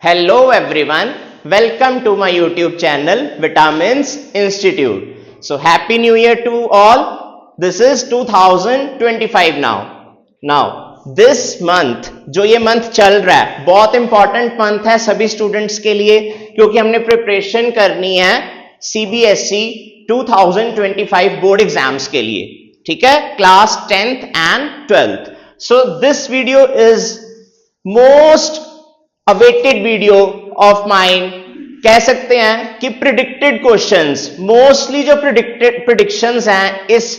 Hello everyone, welcome to my YouTube channel Vitamins Institute. So happy new year to all. This is 2025 now. Now this month जो ये month चल रहा है बहुत important month है सभी स्टूडेंट्स के लिए क्योंकि हमने प्रिपरेशन करनी है CBSE 2025 बोर्ड एग्जाम्स के लिए. ठीक है, class 10th and 12th. So this video is most awaited video of mine. कह सकते हैं कि प्रिडिक्टेड क्वेश्चंस, मोस्टली जो प्रिडिक्शंस हैं इस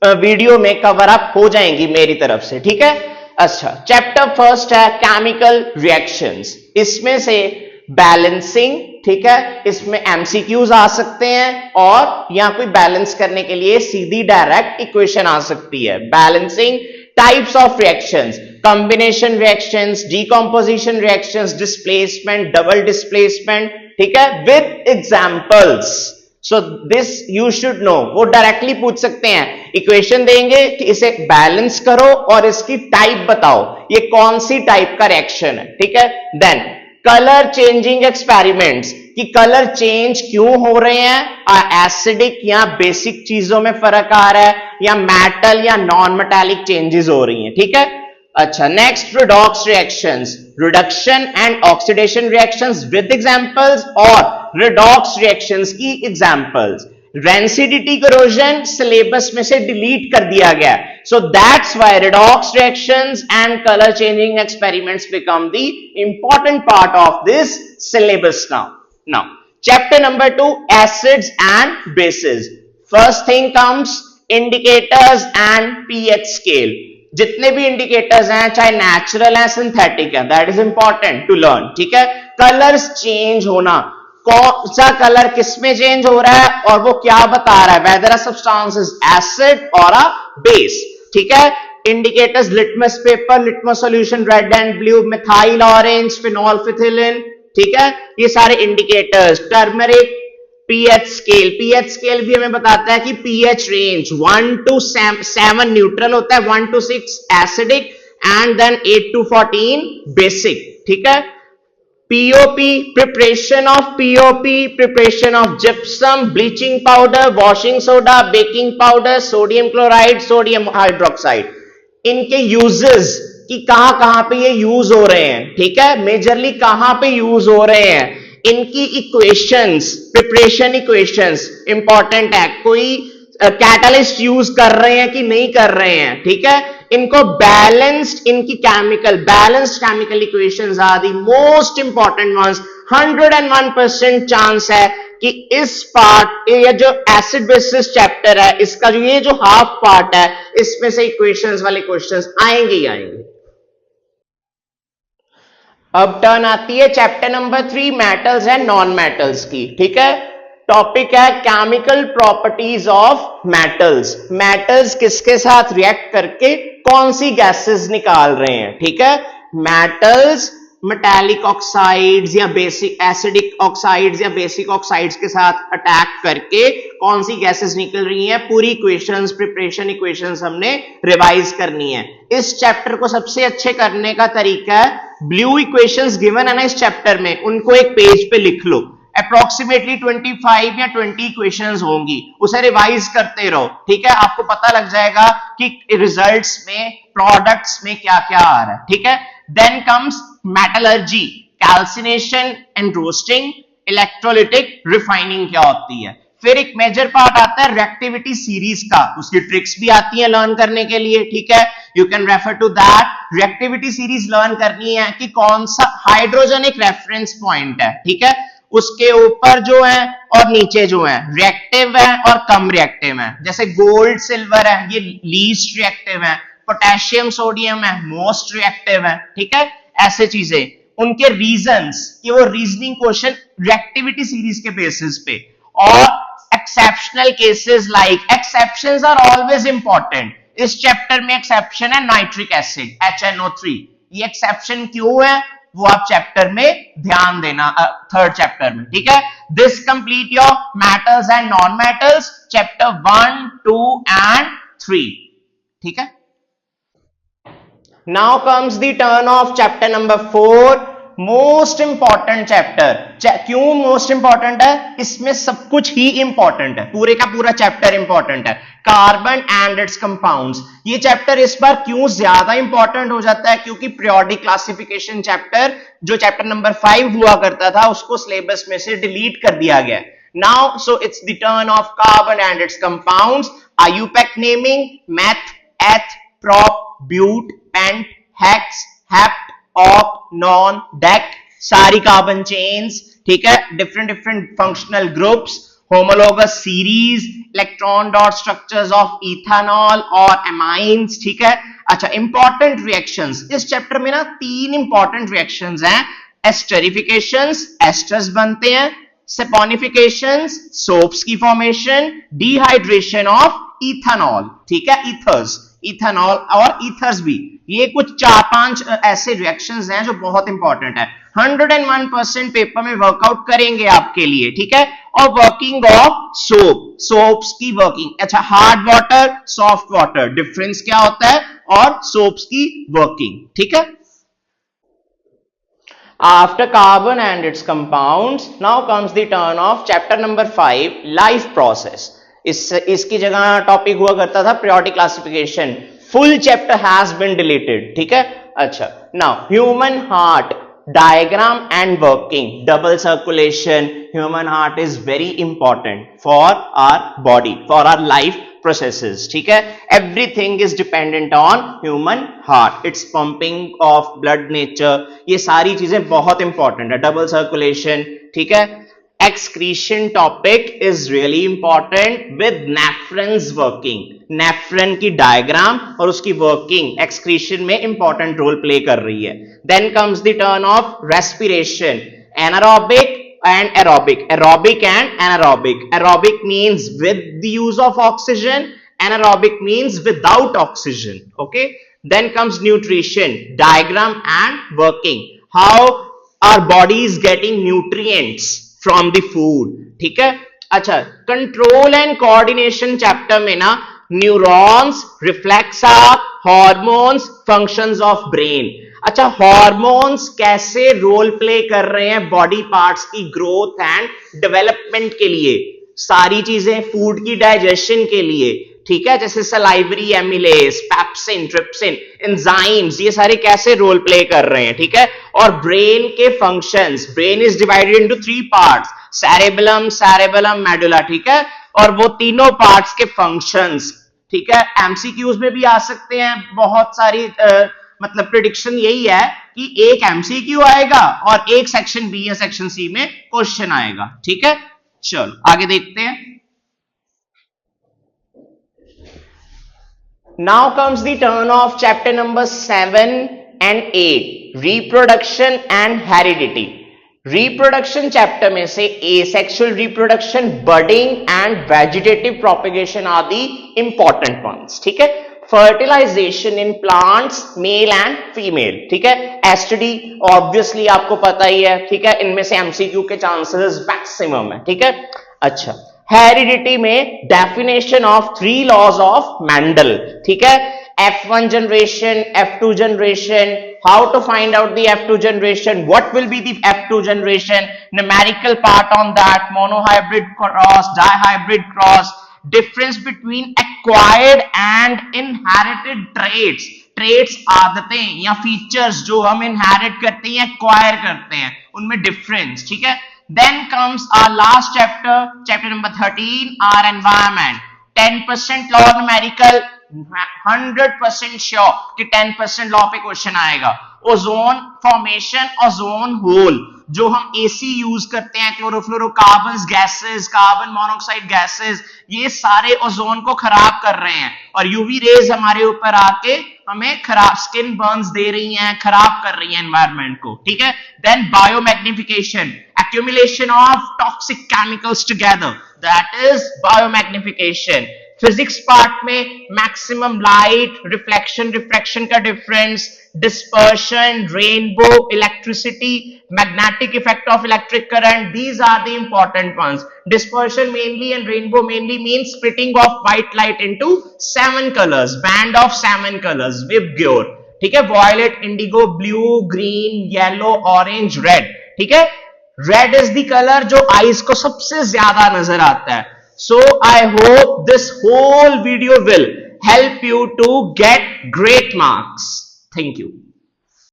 वीडियो में कवर अप हो जाएंगी मेरी तरफ से. ठीक है, अच्छा, चैप्टर फर्स्ट है केमिकल रिएक्शंस. इसमें से बैलेंसिंग, ठीक है, इसमें एमसीक्यूज आ सकते हैं और यहां कोई बैलेंस करने के लिए सीधी डायरेक्ट इक्वेशन आ सकती है. Balancing, types of reactions, combination reactions, decomposition reactions, displacement, double displacement, ठीक है, with examples. So this you should know. वो डायरेक्टली पूछ सकते हैं, इक्वेशन देंगे कि इसे बैलेंस करो और इसकी टाइप बताओ, ये कौन सी टाइप का रिएक्शन है. ठीक है, देन कलर चेंजिंग एक्सपेरिमेंट्स, कि कलर चेंज क्यों हो रहे हैं, एसिडिक या बेसिक चीजों में फर्क आ रहा है या मेटल या नॉन मेटालिक चेंजेस हो रही हैं. ठीक है, अच्छा, next redox reactions, reduction and oxidation reactions with examples और रिडॉक्स रिएक्शंस की एग्जांपल्स. रेंसिडिटी करोजन सिलेबस में से डिलीट कर दिया गया, so that's why redox reactions and color changing experiments become the important part of this syllabus now chapter number 2, acids and bases. First thing comes indicators and pH scale. जितने भी indicators हैं चाहे natural है synthetic है, that is important to learn. ठीक है, colours change होना, कौन सा कलर किसमें चेंज हो रहा है और वो क्या बता रहा है, whether a substance is acid और अ बेस. ठीक है, indicators litmus paper, litmus solution, red and blue, methyl orange, phenolphthalein. ठीक है, ये सारे indicators. Turmeric, pH scale, pH scale भी हमें बताता है कि पीएच रेंज 1 to 7 न्यूट्रल होता है, 1 to 6 acidic and then 8 to 14 basic. ठीक है, POP, preparation of POP, preparation of gypsum, bleaching powder, washing soda, baking powder, sodium chloride, sodium hydroxide. इनके यूजेस कि कहां पे ये यूज हो रहे हैं. ठीक है, मेजरली कहां पे यूज हो रहे हैं, इनकी इक्वेशंस, प्रिपरेशन इक्वेशंस इंपॉर्टेंट है. कोई कैटलिस्ट यूज कर रहे हैं कि नहीं कर रहे हैं. ठीक है, इनको बैलेंस्ड, इनकी balanced chemical equations are the most important ones. 101% chance है कि इस पार्ट, ये जो एसिड बेसिस चैप्टर है, इसका जो ये जो हाफ पार्ट है, इसमें से इक्वेशंस वाले क्वेश्चंस आएंगे ही आएंगे. अब टर्न आती है chapter number 3, metals and non metals की. ठीक है, टॉपिक है chemical properties of metals. Metals किसके साथ रिएक्ट करके कौन सी गैसेस निकाल रहे हैं. ठीक है, मेटल्स मेटालिक ऑक्साइड्स या बेसिक एसिडिक ऑक्साइड्स या बेसिक ऑक्साइड्स के साथ अटैक करके कौन सी गैसेस निकल रही हैं. पूरी इक्वेशंस, प्रिपरेशन इक्वेशंस हमने रिवाइज करनी है. इस चैप्टर को सबसे अच्छे करने का तरीका है, ब्लू इक्वेशंस गिवन है ना इस चैप्टर में, उनको एक पेज पे लिख लो. अप्रोक्सीमेटली 25 या 20 इक्वेशंस होंगी, उसे रिवाइज करते रहो. ठीक है, आपको पता लग जाएगा कि रिजल्ट्स में, प्रोडक्ट्स में क्या क्या आ रहा है. ठीक है, then comes metallurgy, calcination and roasting, electrolytic refining क्या होती है. फिर एक मेजर पार्ट आता है रिएक्टिविटी सीरीज का, उसकी ट्रिक्स भी आती है लर्न करने के लिए. ठीक है, you can refer to that. Reactivity series learn करनी है कि कौन सा हाइड्रोजन एक रेफरेंस पॉइंट है. ठीक है, उसके ऊपर जो है और नीचे जो है रिएक्टिव है और कम रिएक्टिव है. जैसे गोल्ड सिल्वर है, ये लीस्ट रिएक्टिव है, पोटेशियम सोडियम है, मोस्ट रिएक्टिव है. ठीक है, ऐसे चीजें, उनके रीजंस, कि वो रीजनिंग क्वेश्चन रिएक्टिविटी सीरीज के बेसिस पे. और exceptional cases, like exceptions are always important. इस चैप्टर में एक्सेप्शन है नाइट्रिक एसिड HNO3. ये एक्सेप्शन क्यों है वो आप चैप्टर में ध्यान देना, थर्ड चैप्टर में. ठीक है, this complete your metals and non metals, chapter 1, 2 and 3. ठीक है, now comes the turn of chapter number 4, most important chapter. क्यों मोस्ट इंपॉर्टेंट है? इसमें सब कुछ ही इंपॉर्टेंट है, पूरे का पूरा चैप्टर इंपॉर्टेंट है। कार्बन एंड इट्स कंपाउंड्स, ये चैप्टर इस बार क्यों ज्यादा इंपॉर्टेंट हो जाता है? क्योंकि पीरियोडिक क्लासिफिकेशन चैप्टर, जो चैप्टर नंबर 5 हुआ करता था, उसको सिलेबस में से डिलीट कर दिया गया। Now so it's the turn of carbon and its compounds. IUPAC naming, meth, eth, prop, but, pent, hex, hept, op, non, dec, सारी कार्बन चेन्स, ठीक है, different functional groups, homologous series, electron dot structures of ethanol और amines, ठीक है। अच्छा, important reactions, इस chapter में ना 3 इंपॉर्टेंट रिएक्शंस हैं। एस्टरिफिकेशंस, एस्टर्स बनते हैं, सैपोनिफिकेशंस, सोप्स की फॉर्मेशन, डिहाइड्रेशन ऑफ इथेनॉल, ठीक है, ईथर्स, इथेनॉल और ईथर्स भी, ये कुछ 4-5 ऐसे रिएक्शंस हैं जो बहुत इंपॉर्टेंट है। 101% पेपर में वर्कआउट करेंगे आपके लिए, ठीक है। और वर्किंग ऑफ सोप, सोप्स की वर्किंग, अच्छा, hard water, soft water, difference क्या होता है, और सोप्स की वर्किंग, ठीक है। After carbon and its compounds, now comes the turn of chapter number 5, life process. इसकी जगह टॉपिक हुआ करता था periodic classification. Full chapter has been deleted, ठीक है। अच्छा, now human heart diagram and working, double circulation. Human heart is very important for our body, for our life processes, ठीक है। Everything is dependent on human heart, its pumping of blood nature, ये सारी चीजें बहुत important है। Double circulation, ठीक है। Excretion topic is really important with nephrons working, nephron की डायग्राम और उसकी वर्किंग एक्सक्रीशन में इंपॉर्टेंट रोल प्ले कर रही है। Then comes the turn of respiration, anaerobic and aerobic, aerobic and anaerobic. Aerobic means with the use of oxygen, anaerobic means without oxygen, okay. Then comes nutrition, diagram and working, how our body is getting nutrients from the food, ठीक है। अच्छा, control and coordination chapter में ना neurons, reflexes, hormones, functions of brain. अच्छा, hormones कैसे role play कर रहे हैं बॉडी पार्ट्स की ग्रोथ एंड डेवलपमेंट के लिए, सारी चीजें फूड की डाइजेशन के लिए, ठीक है, जैसे salivary amylase, pepsin, trypsin, enzymes, ये सारे कैसे रोल प्ले कर रहे हैं, ठीक है। और ब्रेन के functions, brain is divided into 3 parts, cerebellum, medulla, ठीक है। और वो तीनों पार्ट्स के फंक्शंस, ठीक है, एमसीक्यूज में भी आ सकते हैं। बहुत सारी मतलब प्रेडिक्शन यही है कि एक एमसीक्यू आएगा और एक सेक्शन बी या सेक्शन सी में क्वेश्चन आएगा, ठीक है। चलो आगे देखते हैं। Now comes the turn of chapter number 7 and 8, reproduction and heredity. Reproduction chapter में से asexual reproduction, budding and vegetative propagation are the important ones, ठीक है। Fertilisation in plants, male and female, ठीक है। एसटीडी ऑब्वियसली आपको पता ही है, ठीक है, इनमें से एमसीक्यू के चांसेस मैक्सिमम है, ठीक है। अच्छा, हेरिडिटी में definition of 3 laws of Mendel, ठीक है। F1 generation, F2 generation, how to find out the F2 generation, what will be the F2 generation, numerical part on that, monohybrid cross, dihybrid cross, difference between acquired and inherited traits, traits आदतें या features जो हम inherit करते हैं, acquire करते हैं, उनमें difference, ठीक है। Then comes our last chapter, chapter number 13, our environment, 10% law numerical, 100% sure कि 10% लॉ पे क्वेश्चन आएगा। ओजोन फॉर्मेशन, ओजोन होल, जो हम एसी यूज करते हैं, chlorofluorocarbons gases, carbon monoxide gases, ये सारे ओजोन को खराब कर रहे हैं और यूवी रेज हमारे ऊपर आके हमें खराब स्किन बर्न्स दे रही हैं, खराब कर रही हैं एनवायरनमेंट को, ठीक है। Then biomagnification, accumulation of toxic chemicals together, that is biomagnification. Physics part में मैक्सिमम लाइट, रिफ्लेक्शन, रिफ्रैक्शन का difference, dispersion, rainbow, electricity, magnetic effect of electric current, these are the important ones. Dispersion mainly and rainbow mainly means splitting of white light into 7 colors, band of 7 colors, Vibgyor. ठीक है, violet, indigo, blue, green, yellow, orange, red. ठीक है, red is the colour जो आईज को सबसे ज्यादा नजर आता है। So I hope this whole video will help you to get great marks. Thank you.